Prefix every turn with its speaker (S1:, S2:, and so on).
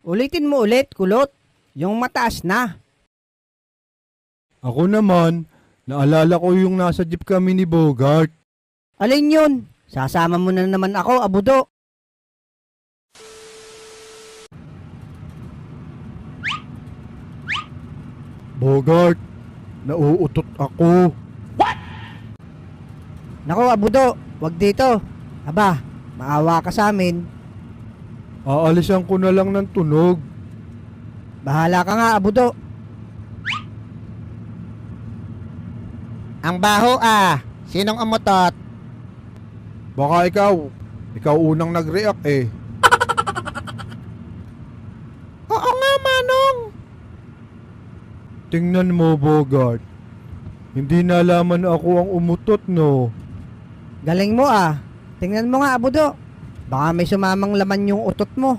S1: Ulitin mo ulit, kulot. Yung mataas na.
S2: Ako naman, naalala ko yung nasa jeep kami ni Bogart.
S1: Alin yun? Sasama mo na naman ako, abudo.
S2: Bogart, nauutot ako.
S1: Nako, abudo. Wag dito. Aba, maawa ka sa amin.
S2: Aalisan ko na lang ng tunog.
S1: Bahala ka nga, abudo.
S3: Ang baho ah. Sinong umutot?
S2: Baka ikaw. Ikaw unang nag-react eh.
S3: Oo nga, Manong.
S2: Tingnan mo, Bogart. Hindi nalaman ako ang umutot, no?
S1: Galing mo ah. Tingnan mo nga, abudo. Baka may sumamang laman yung utot mo.